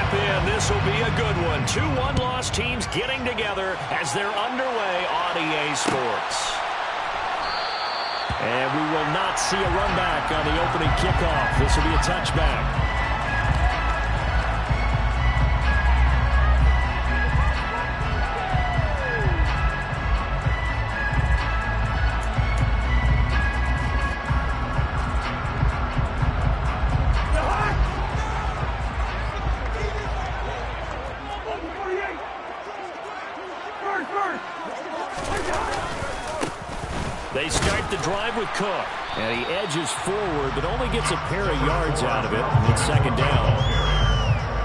jump in. This will be a good one. 2 one-loss teams getting together as they're underway on EA Sports. And we will not see a run back on the opening kickoff. This will be a touchback. They start the drive with Cook. And he edges forward, but only gets a pair of yards out of it. It's second down.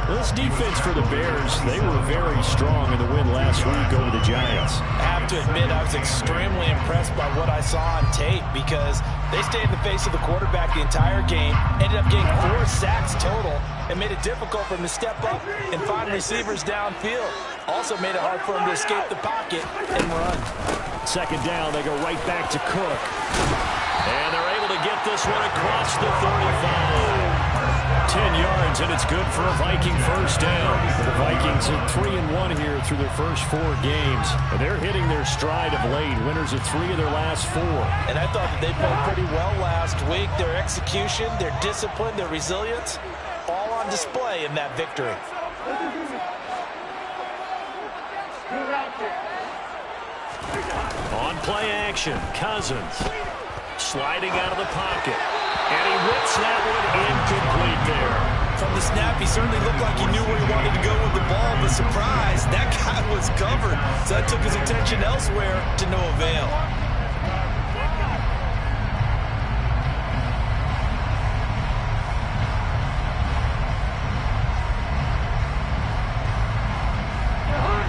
This defense for the Bears, they were very strong in the win last week over the Giants. I have to admit, I was extremely impressed by what I saw on tape because they stayed in the face of the quarterback the entire game, ended up getting 4 sacks total, and made it difficult for him to step up and find receivers downfield. Also made it hard for him to escape the pocket and run. Second down, they go right back to Cook. And they're able to get this one across the 35. 10 yards, and it's good for a Viking first down. The Vikings are 3-1 here through their first 4 games. And they're hitting their stride of late. Winners of 3 of their last 4. And I thought that they played pretty well last week. Their execution, their discipline, their resilience, all on display in that victory. On play action, Cousins sliding out of the pocket. And he whips that one incomplete there. From the snap, he certainly looked like he knew where he wanted to go with the ball, but surprise, that guy was covered. So that took his attention elsewhere to no avail.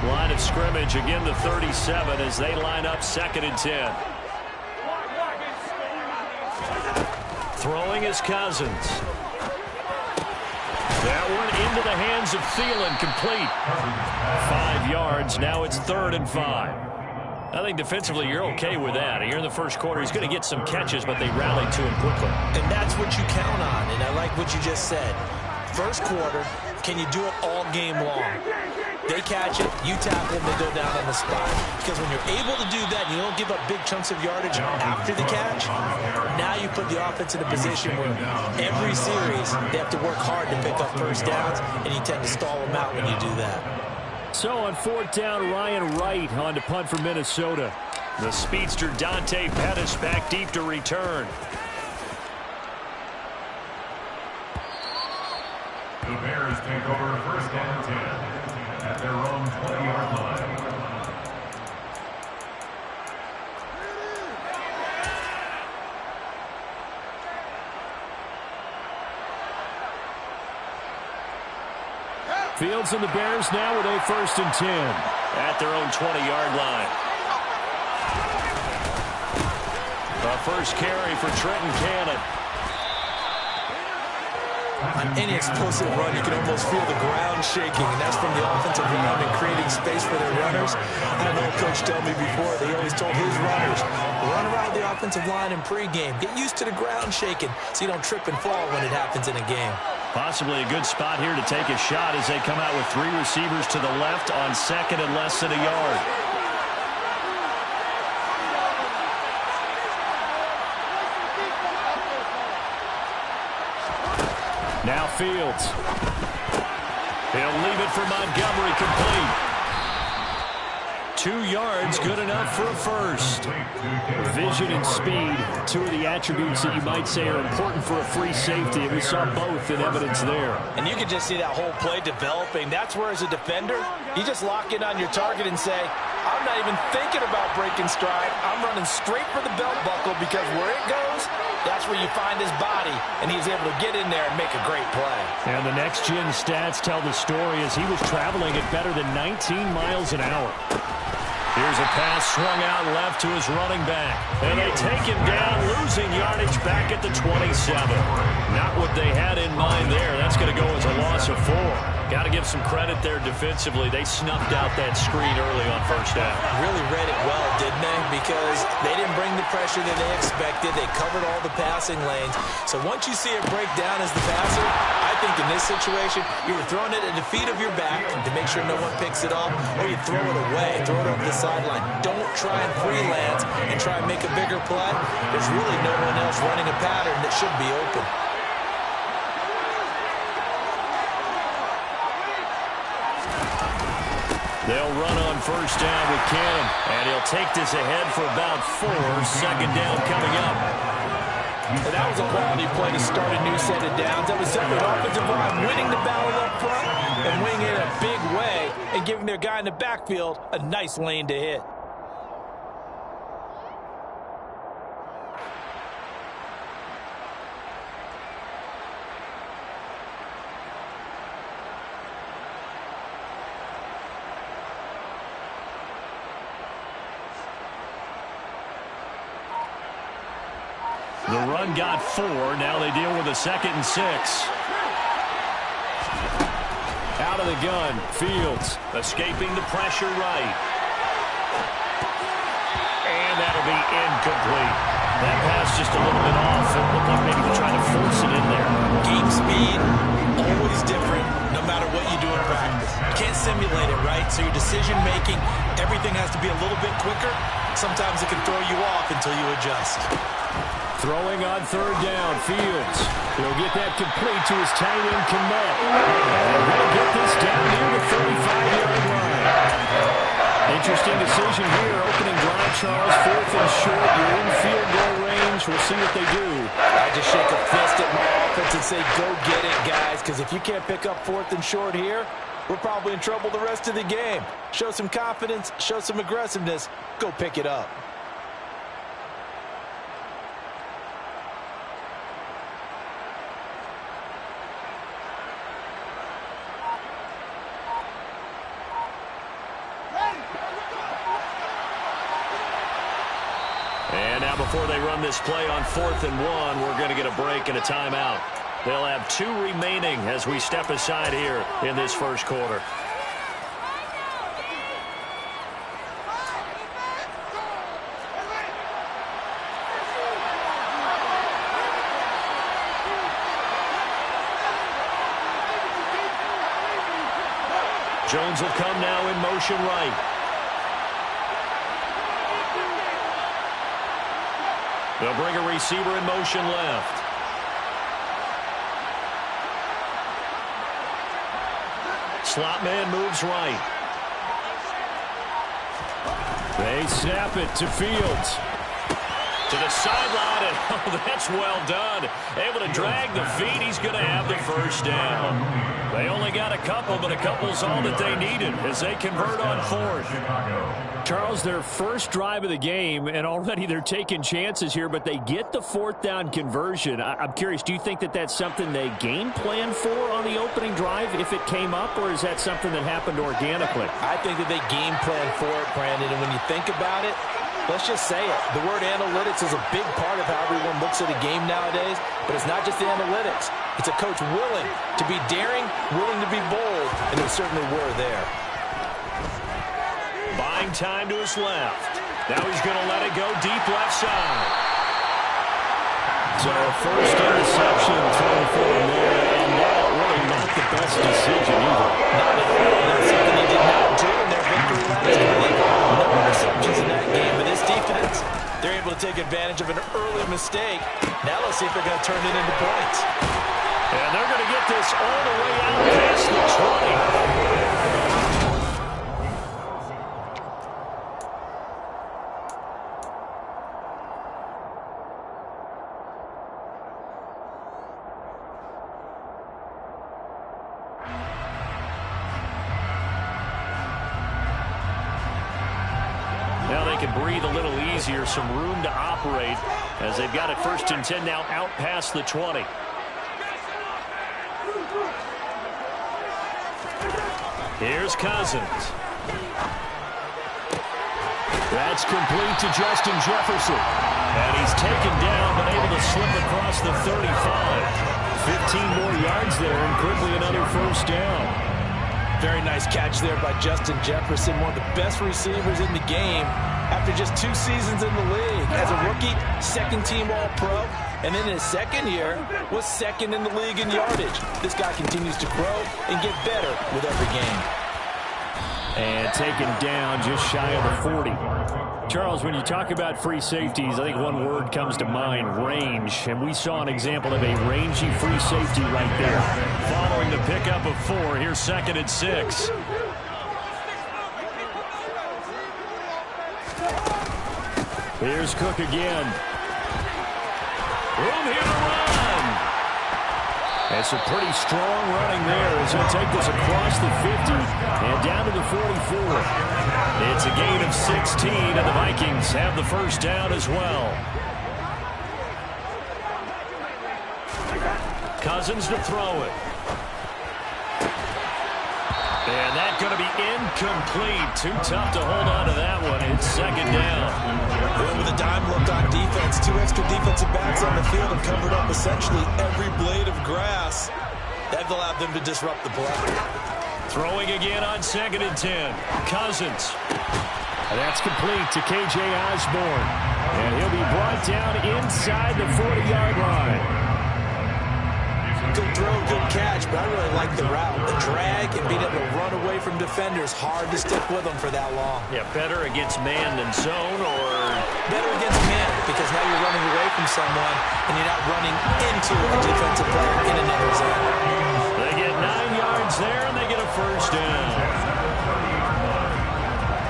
Line of scrimmage, again the 37 as they line up 2nd and 10. Throwing is Cousins. That one into the hands of Thielen, complete. 5 yards, now it's 3rd and 5. I think defensively you're okay with that. Here in the first quarter, he's going to get some catches, but they rallied to him quickly. And that's what you count on, and I like what you just said. First quarter, can you do it all game long? They catch it, you tackle them, they go down on the spot. Because when you're able to do that, you don't give up big chunks of yardage after the catch. Now you put the offense in a position where every series they have to work hard to pick up first downs, and you tend to stall them out when you do that. So on 4th down, Ryan Wright on to punt for Minnesota. The speedster Dante Pettis back deep to return. The Bears take over 1st and 10 at their own 20-yard line. Fields and the Bears now with a 1st and 10 at their own 20-yard line. The first carry for Trenton Cannon. On any explosive run, you can almost feel the ground shaking, and that's from the offensive line and creating space for their runners. I know Coach told me before, they always told his runners, run around the offensive line in pregame. Get used to the ground shaking so you don't trip and fall when it happens in a game. Possibly a good spot here to take a shot as they come out with 3 receivers to the left on 2nd and less than a yard. Now Fields. He'll leave it for Montgomery, complete. 2 yards, good enough for a first. Vision and speed, 2 of the attributes that you might say are important for a free safety, and we saw both in evidence there. And you can just see that whole play developing. That's where, as a defender, you just lock in on your target and say, I'm not even thinking about breaking stride. I'm running straight for the belt buckle because where it goes, that's where you find his body, and he's able to get in there and make a great play. And the next-gen stats tell the story as he was traveling at better than 19 miles an hour. Here's a pass swung out left to his running back. And they take him down, losing yardage back at the 27. Not what they had in mind there. That's going to go as a loss of 4. Got to give some credit there defensively. They snuffed out that screen early on first down. Really read it well, didn't they? Because they didn't bring the pressure that they expected. They covered all the passing lanes. So once you see it break down as the passer, I think in this situation, you're throwing it at the feet of your back to make sure no one picks it off, or you throw it away, throw it over the sideline. Don't try and freelance and try and make a bigger play. There's really no one else running a pattern that should be open. They'll run on first down with Cannon, and he'll take this ahead for about 4. Second down coming up. And that was a quality play to start a new set of downs. That was simply an offensive line winning the battle up front and winning it in a big way and giving their guy in the backfield a nice lane to hit. The run got 4. Now they deal with a 2nd and 6. Out of the gun. Fields escaping the pressure right. And that'll be incomplete. That pass just a little bit off. It looked like maybe they're trying to force it in there. Game speed, always different, no matter what you do in practice. You can't simulate it, right? So your decision-making, everything has to be a little bit quicker. Sometimes it can throw you off until you adjust. Throwing on 3rd down, Fields. He'll get that complete to his tight end, Komet. And he'll get this down near the 35-yard line. Interesting decision here. Opening drive, Charles. 4th and short. You're in field goal range. We'll see what they do. I just shake a fist at my offense and say, go get it, guys. Because if you can't pick up 4th and short here, we're probably in trouble the rest of the game. Show some confidence. Show some aggressiveness. Go pick it up. And now before they run this play on 4th and 1, we're going to get a break and a timeout. They'll have 2 remaining as we step aside here in this first quarter. Jones will come now in motion right. They'll bring a receiver in motion left. Slot man moves right. They snap it to Fields. To the sideline, and oh, that's well done. Able to drag the feet. He's going to have the first down. They only got a couple, but a couple's all that they needed as they convert on 4th. Charles, their first drive of the game, and already they're taking chances here, but they get the 4th down conversion. I'm curious, do you think that that's something they game plan for on the opening drive if it came up, or is that something that happened organically? I think that they game plan for it, Brandon, and when you think about it, let's just say it. The word analytics is a big part of how everyone looks at a game nowadays, but it's not just the analytics. It's a coach willing to be daring, willing to be bold, and they certainly were there. Buying time to his left. Now he's going to let it go deep left side. So first interception thrown for him there, and that really not the best decision either. Not at all. That's something he did not do in their victory last week. No interceptions in that game, but this defense, they're able to take advantage of an early mistake. Now let's see if they're going to turn it into points. And they're going to get this all the way out past the 20. Now they can breathe a little easier, some room to operate as they've got it 1st and 10 now out past the 20. Here's Cousins. That's complete to Justin Jefferson. And he's taken down, but able to slip across the 35. 15 more yards there, and quickly another first down. Very nice catch there by Justin Jefferson, one of the best receivers in the game after just 2 seasons in the league. As a rookie, 2nd-team All-Pro, And then his second year was second in the league in yardage. This guy continues to grow and get better with every game. And taken down just shy of the 40. Charles, when you talk about free safeties, I think one word comes to mind, range. And we saw an example of a rangy free safety right there. Following the pickup of 4, here's 2nd and 6. Here's Cook again. Room here to run. That's a pretty strong running there as he'll take this across the 50 and down to the 44. It's a gain of 16, and the Vikings have the first down as well. Cousins to throw it. And that's going to be incomplete. Too tough to hold on to that one. It's 2nd down. Well, with a dime look on defense, 2 extra defensive backs on the field and covered up essentially every blade of grass. That allowed them to disrupt the play. Throwing again on 2nd and 10. Cousins. And that's complete to K.J. Osborne. And he'll be brought down inside the 40-yard line. Good throw, good catch, but I really like the route. The drag and being able to run away from defenders, hard to stick with them for that long. Yeah, better against man than zone, or better against man, because now you're running away from someone and you're not running into a defensive player in another zone. They get 9 yards there, and they get a first down.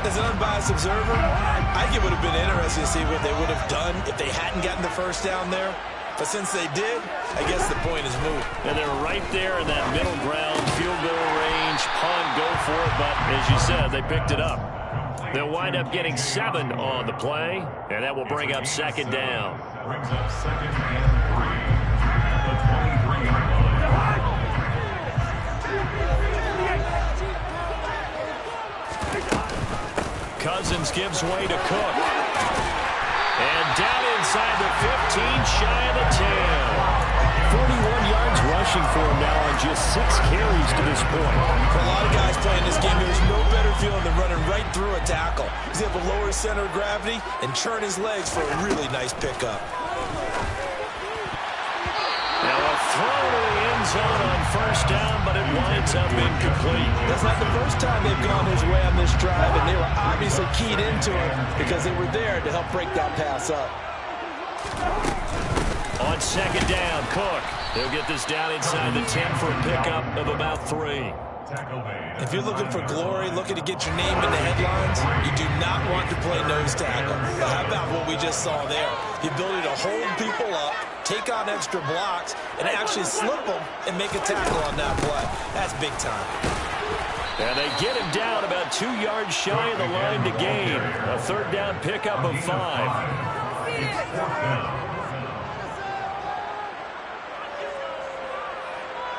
As an unbiased observer, I think it would have been interesting to see what they would have done if they hadn't gotten the first down there. But since they did, I guess the point is moot. And they're right there in that middle ground, field goal range, punt, go for it. But as you said, they picked it up. They'll wind up getting 7 on the play, and that will bring up 2nd down. Brings up 2nd and 3 at the 23-yard line. Cousins gives way to Cook. And down inside the 15, shy of the 10. 41 yards rushing for him now on just 6 carries to this point. For a lot of guys playing this game, there's no better feeling than running right through a tackle. He's able to lower his center of gravity and churn his legs for a really nice pickup. Now a throw to the end zone on first down, but it winds up incomplete. That's not the first time they've gone his way on this drive, and they were obviously keyed into it because they were there to help break that pass up. On 2nd down, Cook. They'll get this down inside the 10 for a pickup of about 3. If you're looking for glory, looking to get your name in the headlines, you do not want to play nose tackle. But how about what we just saw there? The ability to hold people up, take on extra blocks, and actually slip them and make a tackle on that play. That's big time. And they get him down about 2 yards shy of the line to gain. A 3rd down pickup of 5.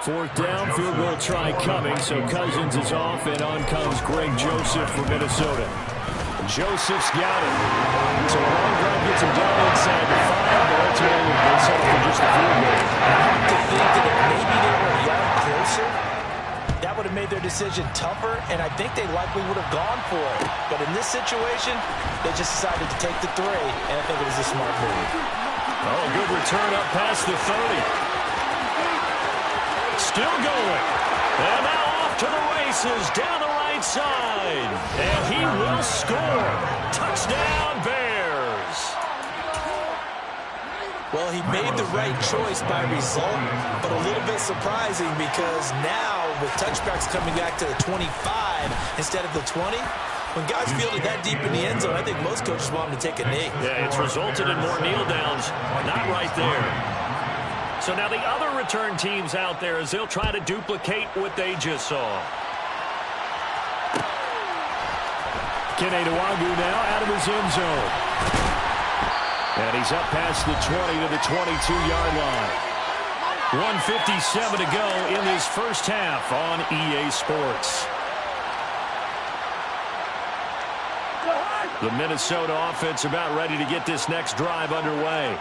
4th down, field goal try coming, so Cousins is off, and on comes Greg Joseph from Minnesota. Joseph's got it. So a long drive gets him down inside the 5, but ultimately they settle for just a field goal. I have to think that if maybe they were a yard closer, that would have made their decision tougher, and I think they likely would have gone for it. But in this situation, they just decided to take the 3, and I think it was a smart move. Oh, good return up past the 30. Still going. And now off to the races down the right side. And he will score. Touchdown, Bears. Well, he made the right choice by result, but a little bit surprising because now with touchbacks coming back to the 25 instead of the 20, when guys fielded that deep in the end zone, I think most coaches want them to take a knee. Yeah, it's resulted in more kneel downs. Not right there. So now the other return teams out there as they'll try to duplicate what they just saw. Kene Nwangwu now out of his end zone. And he's up past the 20 to the 22-yard line. 1:57 to go in this first half on EA Sports. The Minnesota offense about ready to get this next drive underway.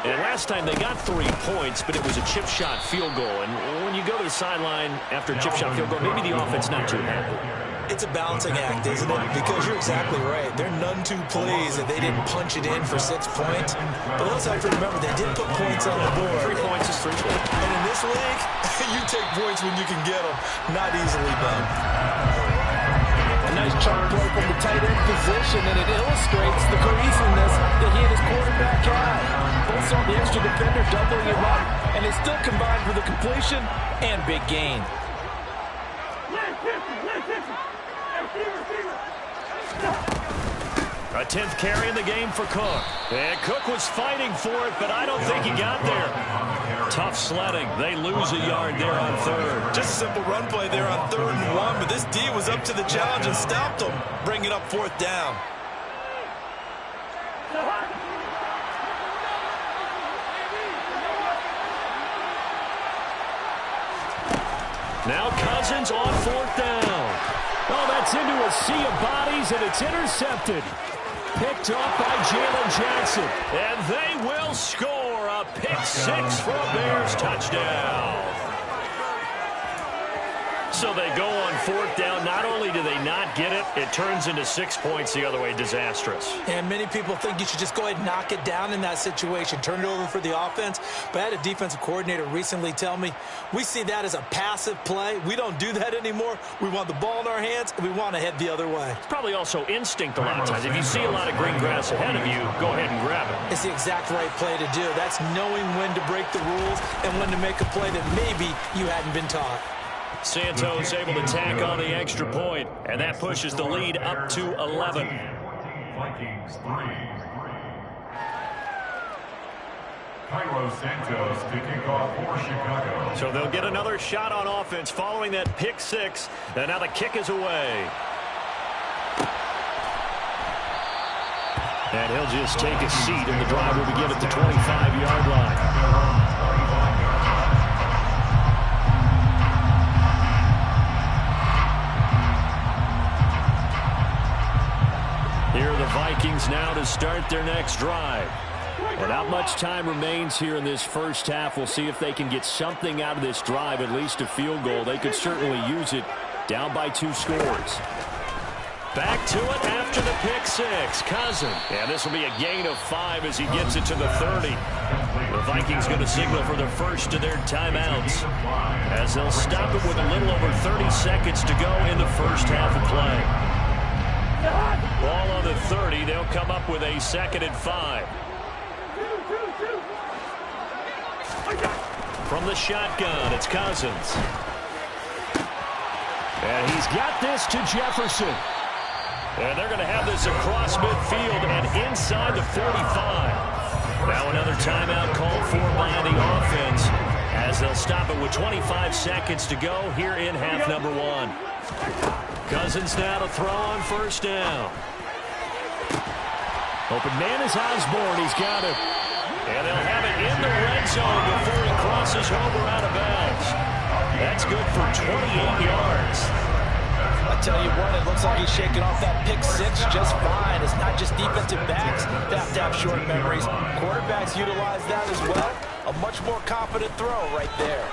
And last time they got 3 points, but it was a chip shot field goal. And when you go to the sideline after a chip shot field goal, maybe the offense not too happy. It's a balancing act, isn't it? Because you're exactly right. They're none too pleased that they didn't punch it in for 6 points. But also have to remember, they did put points on the board. 3 points is 3 points. And in this league, you take points when you can get them. Not easily done. A nice chunk play from the tight end position, and it illustrates the cohesiveness that he and his quarterback had. Both saw the extra defender doubling him up, and they still combined for the completion and big gain. A 10th carry in the game for Cook. And Cook was fighting for it, but I don't think he got there. Tough sledding. They lose a yard there on 3rd. Just a simple run play there on 3rd and 1, but this D was up to the challenge and stopped them, bringing up 4th down. Now Cousins on 4th down. Oh, that's into a sea of bodies, and it's intercepted. Picked up by Jalen Jackson. And they will score a pick 6 for a Bears touchdown. So they go on 4th down. Not only do they not get it, it turns into 6 points the other way. Disastrous. And many people think you should just go ahead and knock it down in that situation. Turn it over for the offense. But I had a defensive coordinator recently tell me, we see that as a passive play. We don't do that anymore. We want the ball in our hands, and we want to head the other way. It's probably also instinct a lot of times. If you see a lot of green grass ahead of you, go ahead and grab it. It's the exact right play to do. That's knowing when to break the rules and when to make a play that maybe you hadn't been taught. Santos able to tack on the extra point, and that pushes the lead up to 11. Vikings 3. Cairo Santos to kick off for Chicago. So they'll get another shot on offense following that pick 6, and now the kick is away. And he'll just take a seat, and the drive will begin at the 25-yard line. Here are the Vikings now to start their next drive. Well, not much time remains here in this first half. We'll see if they can get something out of this drive, at least a field goal. They could certainly use it, down by 2 scores. Back to it after the pick 6. Cousins. And this will be a gain of 5 as he gets it to the 30. The Vikings going to signal for the first of their timeouts, as they'll stop it with a little over 30 seconds to go in the first half of play. Ball on the 30. They'll come up with a 2nd and 5. From the shotgun, it's Cousins. And he's got this to Jefferson. And they're going to have this across midfield and inside the 45. Now another timeout called for by the offense, as they'll stop it with 25 seconds to go here in half number 1. Cousins now to throw on 1st down. Open man is Osborne. He's got it. And they'll have it in the red zone before he crosses over out of bounds. That's good for 28 yards. I tell you what, it looks like he's shaking off that pick 6 just fine. It's not just defensive backs that have to have short memories. Quarterbacks utilize that as well. A much more confident throw right there.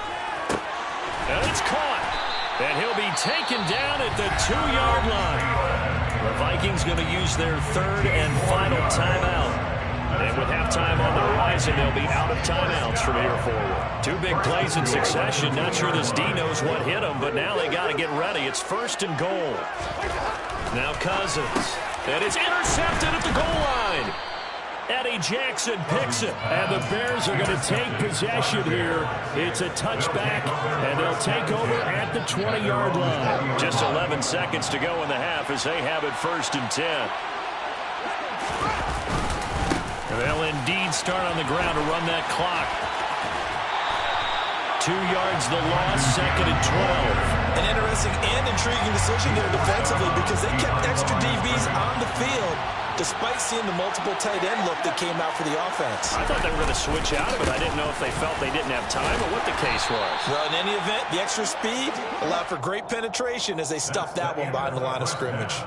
And it's caught. And he'll be taken down at the 2-yard line. The Vikings going to use their 3rd and final timeout. And with halftime on the horizon, they'll be out of timeouts from here forward. 2 big plays in succession. Not sure this D knows what hit him, but now they got to get ready. It's 1st and goal. Now Cousins. And it's intercepted at the goal line. Eddie Jackson picks it, and the Bears are going to take possession here. It's a touchback, and they'll take over at the 20-yard line. Just 11 seconds to go in the half as they have it 1st and 10. And they'll indeed start on the ground to run that clock. 2 yards the loss, 2nd and 12. An interesting and intriguing decision there defensively, because they kept extra DBs on the field despite seeing the multiple tight end look that came out for the offense. I thought they were going to switch out of it. I didn't know if they felt they didn't have time or what the case was. Well, in any event, the extra speed allowed for great penetration as they stuffed that one behind the line of scrimmage.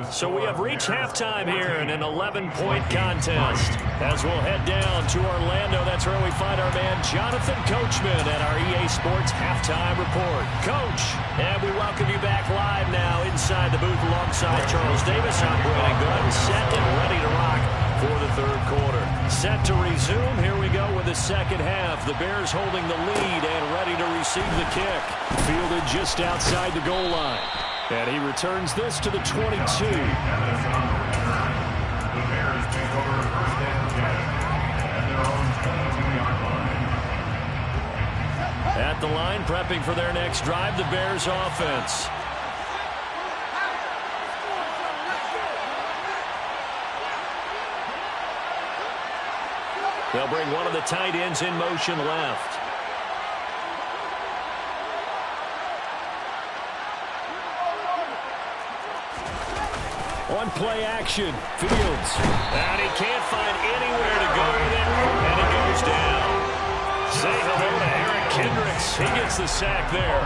So we have reached halftime here in an 11-point contest. As we'll head down to Orlando, that's where we find our man Jonathan Coachman at our EA Sports Halftime Report. Coach, and we welcome you back live now inside the booth alongside Charles Davis. I'm Brandon Gunn, set and ready to rock for the third quarter. Set to resume. Here we go with the second half. The Bears holding the lead and ready to receive the kick. Fielded just outside the goal line. And he returns this to the 22. The Bears take over first and 10 at their own 22-yard line. At the line, prepping for their next drive, the Bears offense. They'll bring one of the tight ends in motion left. On play action, Fields. And he can't find anywhere to go with it, and he goes down. Say hello to Eric Kendricks. He gets the sack there.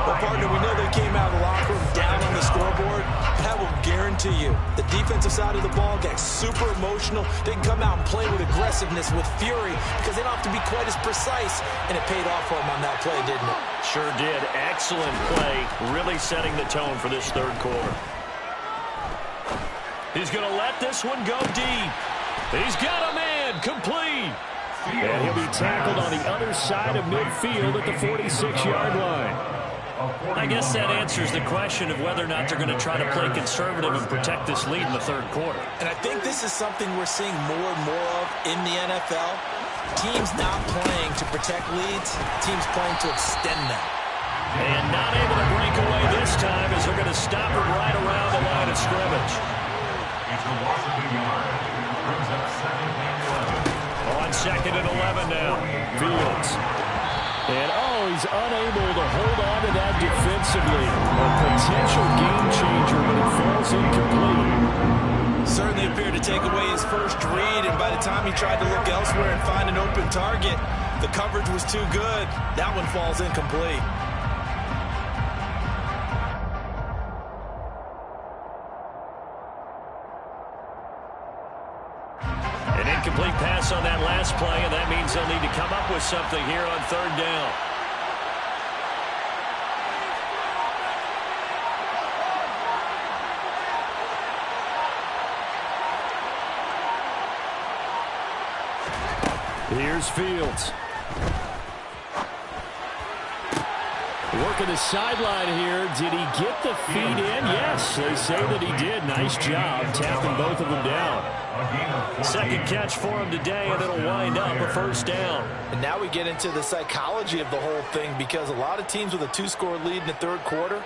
Well, partner, we know they came out of the locker room down on the scoreboard. But I will guarantee you, the defensive side of the ball gets super emotional. They can come out and play with aggressiveness, with fury, because they don't have to be quite as precise. And it paid off for them on that play, didn't it? Sure did. Excellent play, really setting the tone for this third quarter. He's going to let this one go deep. He's got a man, complete. And he'll be tackled on the other side of midfield at the 46-yard line. I guess that answers the question of whether or not they're going to try to play conservative and protect this lead in the third quarter. And I think this is something we're seeing more and more of in the NFL. Teams not playing to protect leads, teams playing to extend them. And not able to break away this time as they're going to stop it right around the line of scrimmage. It's a loss of a yard. Brings up second and 11. On second and 11 now. Fields. And, he's unable to hold on to that defensively. A potential game changer, but it falls incomplete. Certainly appeared to take away his first read, and by the time he tried to look elsewhere and find an open target, the coverage was too good. That one falls incomplete. An incomplete pass on that last play, and that means they'll need to come up with something here on third down. Here's Fields. Working the sideline here. Did he get the feet in? Yes, they say that he did. Nice job tapping both of them down. Second catch for him today, and it'll wind up a first down. And now we get into the psychology of the whole thing, because a lot of teams with a two-score lead in the third quarter,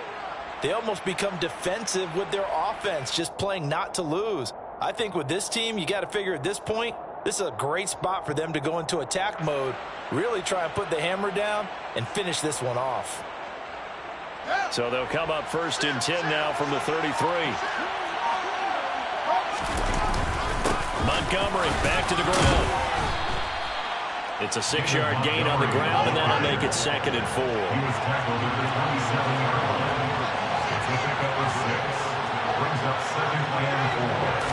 they almost become defensive with their offense, just playing not to lose. I think with this team, you got to figure at this point, this is a great spot for them to go into attack mode, really try and put the hammer down and finish this one off. So they'll come up first and 10 now from the 33. Montgomery back to the ground. It's a 6-yard gain on the ground, and that'll make it second and 4. He was tackled at the 27-yard line. It's a pickup of 6. Brings up second and 4.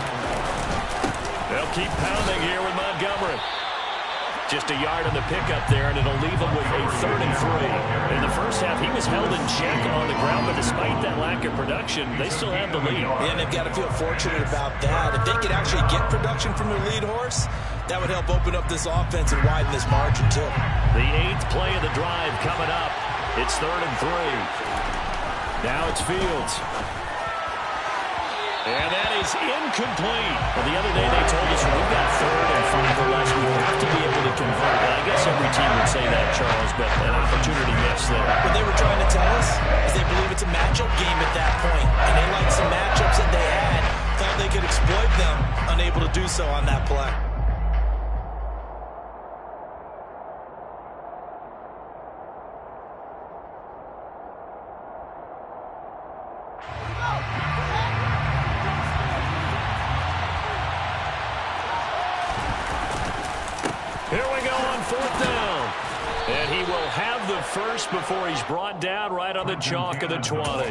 They'll keep pounding here with Montgomery. Just a yard on the pickup there, and it'll leave them with a third and 3. In the first half, he was held in check on the ground, but despite that lack of production, they still have the lead. Yeah, and they've got to feel fortunate about that. If they could actually get production from their lead horse, that would help open up this offense and widen this margin, too. The 8th play of the drive coming up. It's third and 3. Now it's Fields. And that is incomplete. Well, the other day they told us we've got third and 5 or less. We have to be able to convert. And I guess every team would say that, Charles, but an opportunity missed there. What they were trying to tell us is they believe it's a matchup game at that point. And they liked some matchups that they had, thought they could exploit them, unable to do so on that play. Here we go on fourth down. And he will have the first before he's brought down right on the chalk of the 20.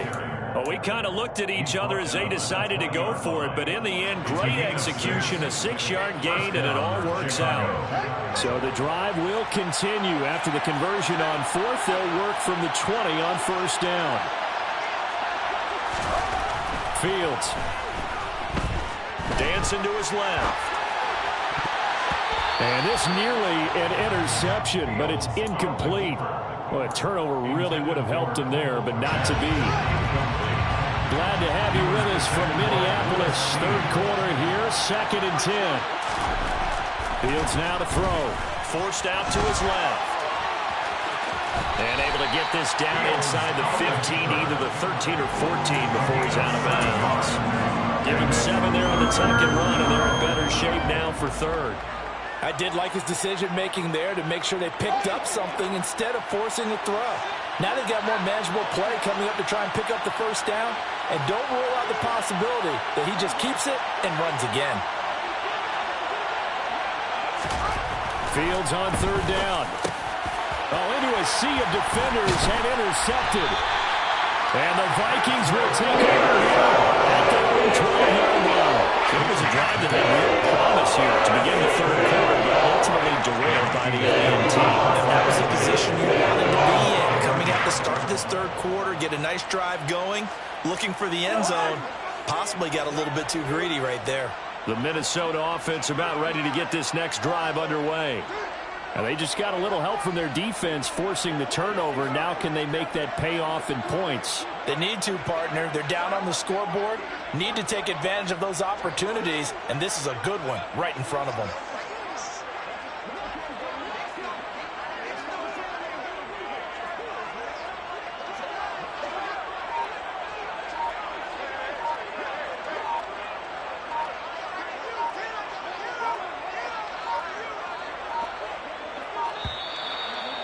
Well, we kind of looked at each other as they decided to go for it, but in the end, great execution, a 6-yard gain, and it all works out. So the drive will continue. After the conversion on fourth, they'll work from the 20 on first down. Fields. Dancing to his left. And this nearly an interception, but it's incomplete. Well, a turnover really would have helped him there, but not to be. Glad to have you with us from Minneapolis. Third quarter here, 2nd and 10. Fields now to throw. Forced out to his left. And able to get this down inside the 15, either the 13 or 14 before he's out of bounds. Give him 7 there on the tuck and run, and they're in better shape now for third. I did like his decision-making there to make sure they picked up something instead of forcing a throw. Now they've got more manageable play coming up to try and pick up the first down, and don't rule out the possibility that he just keeps it and runs again. Fields on third down. Oh, into a sea of defenders and intercepted. And the Vikings will take over here at their own 12-yard line. It was a drive that had real promise here to begin the third quarter, but ultimately derailed by the LA team. And that was the position you wanted to be in. Coming out to start this third quarter, get a nice drive going, looking for the end zone. Possibly got a little bit too greedy right there. The Minnesota offense about ready to get this next drive underway. And they just got a little help from their defense forcing the turnover. Now can they make that pay off in points? They need to, partner. They're down on the scoreboard. Need to take advantage of those opportunities, and this is a good one right in front of them.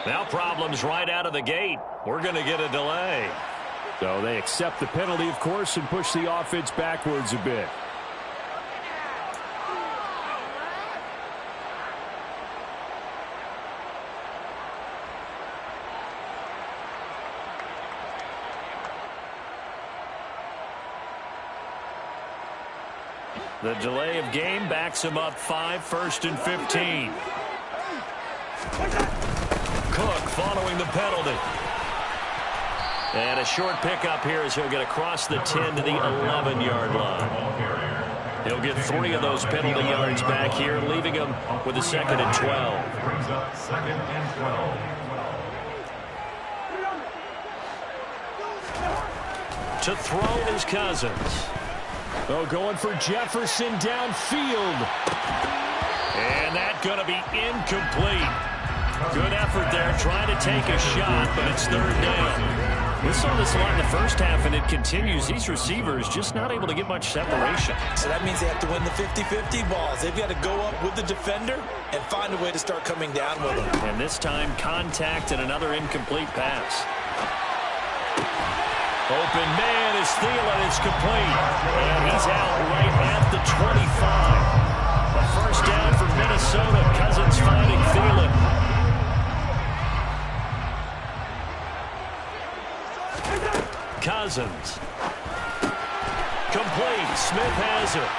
Now problems right out of the gate. We're going to get a delay. So they accept the penalty, of course, and push the offense backwards a bit. The delay of game backs him up 5, 1st and 15. Cook following the penalty. And a short pickup here as he'll get across the 10 to the 11-yard line. He'll get 3 of those penalty yards back here, leaving him with a 2nd and 12. Brings up 2nd and 12. To throw is Cousins. Oh, going for Jefferson downfield. And that's going to be incomplete. Good effort there, trying to take a shot, but it's third down. We saw this a lot in the first half, and it continues. These receivers just not able to get much separation. So that means they have to win the 50-50 balls. They've got to go up with the defender and find a way to start coming down with him. And this time, contact and another incomplete pass. Open man is Thielen. It's complete. And he's out right at the 25. A first down for Minnesota. Cousins finding Thielen. Cousins. Complete. Smith has it.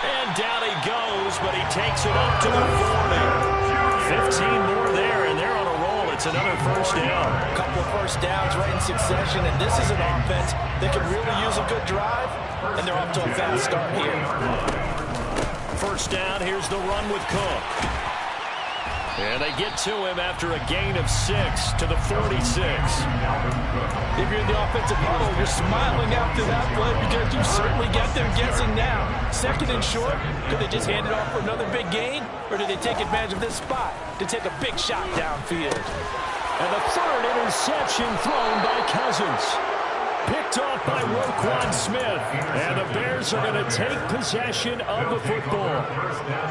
And down he goes, but he takes it up to the 40. 15 more there, and they're on a roll. It's another first down. A couple of first downs right in succession, and this is an offense that could really use a good drive, and they're off to a fast start here. First down, here's the run with Cook. And they get to him after a gain of 6 to the 46. If you're in the offensive huddle, you're smiling after that play because you certainly got them guessing now. 2nd and short, could they just hand it off for another big gain? Or do they take advantage of this spot to take a big shot downfield? And the 3rd interception thrown by Cousins. Picked off by Roquan Smith. And the Bears are going to take possession of the football.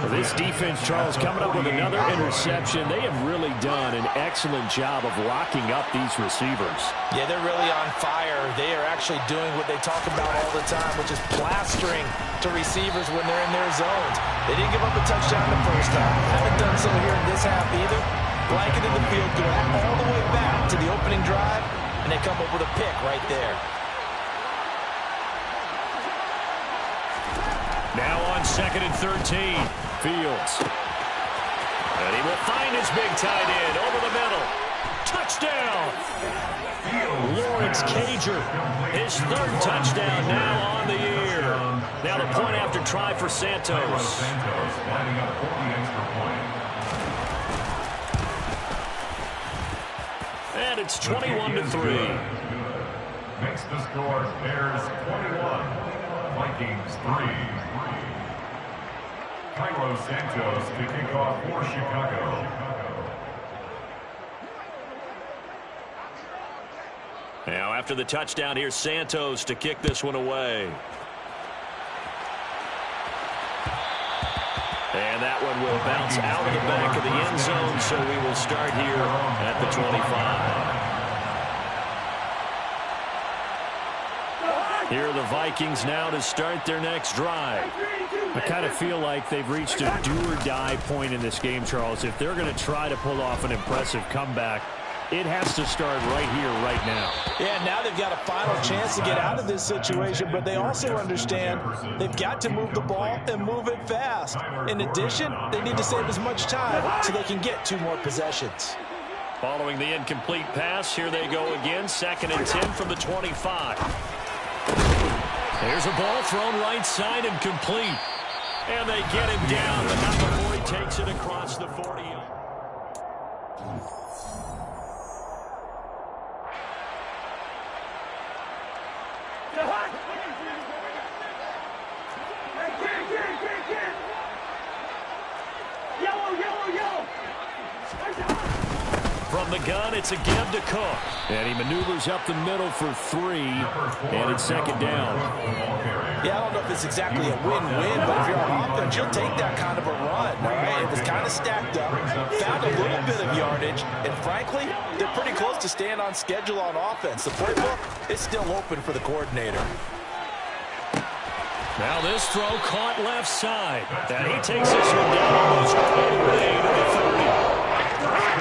Well, this defense, Charles, coming up with another interception. They have really done an excellent job of locking up these receivers. Yeah, they're really on fire. They are actually doing what they talk about all the time, which is plastering to receivers when they're in their zones. They didn't give up a touchdown the first half. Haven't done so here in this half either. Blanketed the field, going all the way back to the opening drive, and they come up with a pick right there. Now on 2nd and 13, Fields. And he will find his big tight end over the middle. Touchdown! Lawrence Cager, his 3rd touchdown now on the year. Now the point after try for Santos. Lining up for the extra point. And it's 21-3. Makes the score Bears 21, Vikings 3. Cairo Santos to kick off for Chicago. Now after the touchdown, here's Santos to kick this one away. And that one will bounce out of the back of the end zone, so we will start here at the 25. Here are the Vikings now to start their next drive. I kind of feel like they've reached a do-or-die point in this game, Charles. If they're going to try to pull off an impressive comeback, it has to start right here, right now. Yeah, now they've got a final chance to get out of this situation, but they also understand they've got to move the ball and move it fast. In addition, they need to save as much time so they can get 2 more possessions. Following the incomplete pass, here they go again. 2nd and 10 from the 25. There's a ball thrown right side and complete. And they get him down, but not before he takes it across the 40. From the gun, it's a give to Cook. And he maneuvers up the middle for 3, and it's 2nd down. Yeah, I don't know if it's exactly a win-win, but if you're on offense, you'll take that kind of a run, all right? It was kind of stacked up, found a little bit of yardage, and frankly, they're pretty close to staying on schedule on offense. The playbook is still open for the coordinator. Now this throw caught left side. And he takes this one down almost all the way to the 30.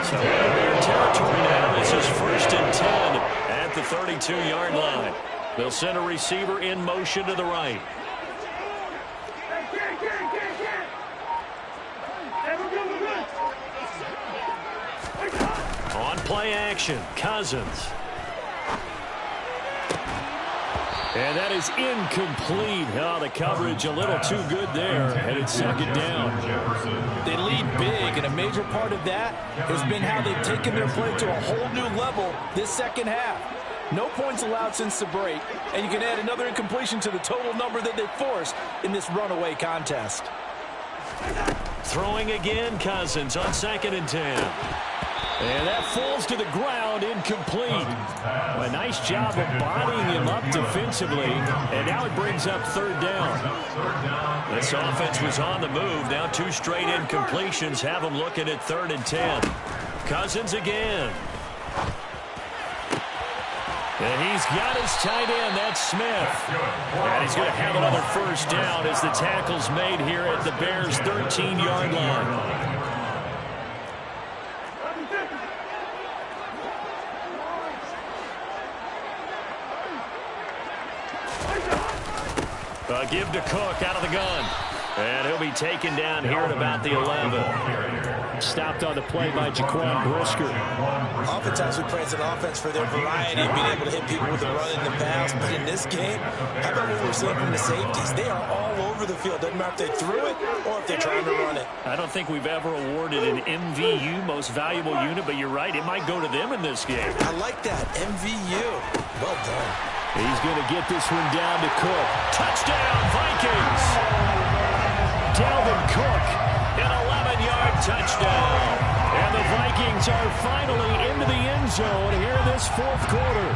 So in their territory now, this is 1st and 10 at the 32-yard line. They'll send a receiver in motion to the right. On play action, Cousins. And that is incomplete. Oh, the coverage a little too good there, and it's 2nd down. They lead big, and a major part of that has been how they've taken their play to a whole new level this 2nd half. No points allowed since the break, and you can add another incompletion to the total number that they forced in this runaway contest. Throwing again, Cousins on 2nd and 10. And that falls to the ground, incomplete. Well, a nice job of bodying him up defensively, and now it brings up 3rd down. This offense was on the move. Now 2 straight incompletions have them looking at 3rd and 10. Cousins again. And he's got his tight end, that's Smith. And he's going to have another 1st down as the tackle's made here at the Bears' 13-yard line. Give to Cook out of the gun. And he'll be taken down here at about the 11. Stopped on the play by Jaquan Brisker. Oftentimes we praise an offense for their variety of being able to hit people with the run and the pass. But in this game, how about what we're seeing from the safeties? They are all over the field. Doesn't matter if they threw it or if they're trying to run it. I don't think we've ever awarded an MVU, most valuable unit, but you're right. It might go to them in this game. I like that. MVU. Well done. He's going to get this one down to Cook. Touchdown, Vikings! Dalvin Cook, an 11-yard touchdown. And the Vikings are finally into the end zone here in this 4th quarter.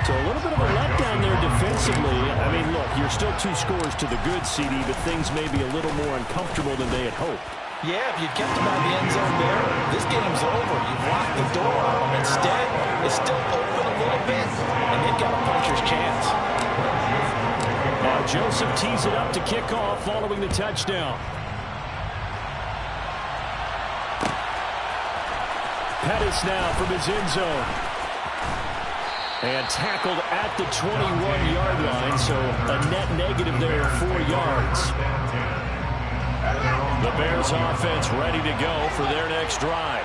So a little bit of a letdown there defensively. I mean, look, you're still 2 scores to the good, CD, but things may be a little more uncomfortable than they had hoped. Yeah, if you kept them out of the end zone there, this game's over. You've locked the door on them. Instead, it's still open a little bit, and they've got a puncher's chance. Now Joseph tees it up to kick off following the touchdown. Pettis now from his end zone. And tackled at the 21-yard line, so a net negative there of 4 yards. The Bears offense ready to go for their next drive.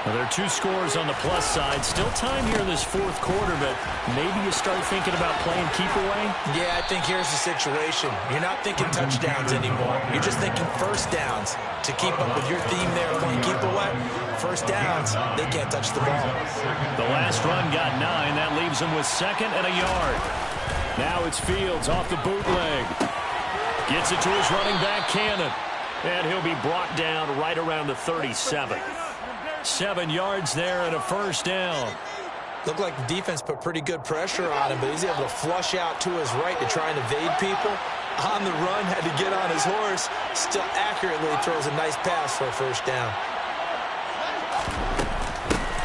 Well, there are 2 scores on the plus side. Still time here in this fourth quarter, but maybe you start thinking about playing keep away? Yeah, I think here's the situation. You're not thinking touchdowns anymore. You're just thinking first downs. To keep up with your theme there, playing keep away, first downs, they can't touch the ball. The last run got 9. That leaves them with 2nd and a yard. Now it's Fields off the bootleg. Gets it to his running back, Cannon. And he'll be brought down right around the 37. 7 yards there and a first down. Looked like the defense put pretty good pressure on him, but he's able to flush out to his right to try and evade people. On the run, had to get on his horse. Still accurately throws a nice pass for a first down.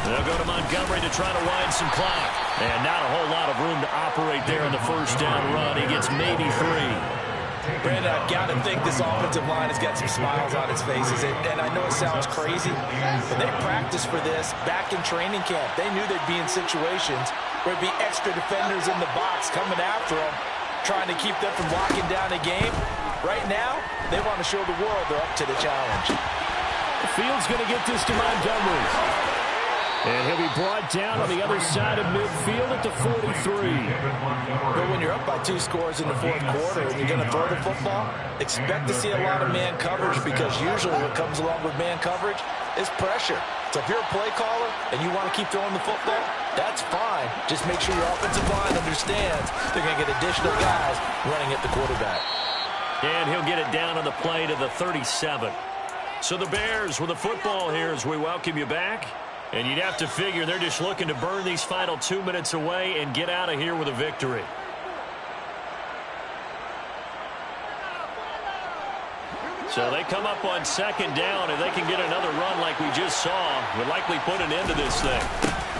They'll go to Montgomery to try to wind some clock. And not a whole lot of room to operate there on the first down run. He gets maybe 3. Brandon, I've got to think this offensive line has got some smiles on its faces. And I know it sounds crazy, but they practiced for this back in training camp. They knew they'd be in situations where it'd be extra defenders in the box coming after them, trying to keep them from locking down a game. Right now, they want to show the world they're up to the challenge. Fields going to get this to Montgomery. And he'll be brought down on the other side of midfield at the 43. But when you're up by 2 scores in the fourth quarter and you're going to throw the football, expect to see a lot of man coverage, because usually what comes along with man coverage is pressure. So if you're a play caller and you want to keep throwing the football, that's fine. Just make sure your offensive line understands they're going to get additional guys running at the quarterback. And he'll get it down on the play to the 37. So the Bears with the football here as we welcome you back. And you'd have to figure they're just looking to burn these final 2 minutes away and get out of here with a victory. So they come up on 2nd down, and they can get another run like we just saw. Would likely put an end to this thing.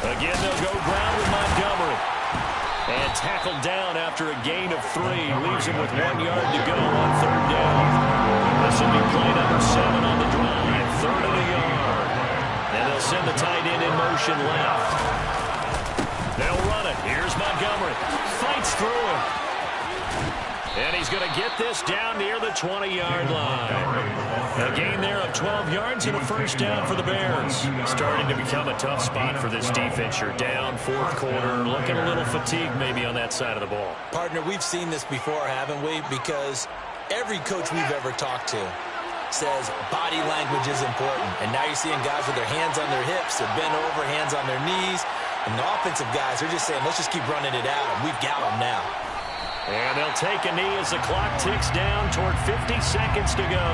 Again, they'll go ground with Montgomery. And tackled down after a gain of 3. Leaves him with 1 yard to go on 3rd down. This will be play number 7 on the drive. 3rd and a yard. And they'll send the tight end in motion left. They'll run it. Here's Montgomery. Fights through him. And he's going to get this down near the 20-yard line. A gain there of 12 yards and a first down for the Bears. Starting to become a tough spot for this defense. You're down, fourth quarter, looking a little fatigued maybe on that side of the ball. Partner, we've seen this before, haven't we? Because every coach we've ever talked to says body language is important. And now you're seeing guys with their hands on their hips, they're bent over, hands on their knees. And the offensive guys are just saying, let's just keep running it out, and we've got them now. And they'll take a knee as the clock ticks down toward 50 seconds to go.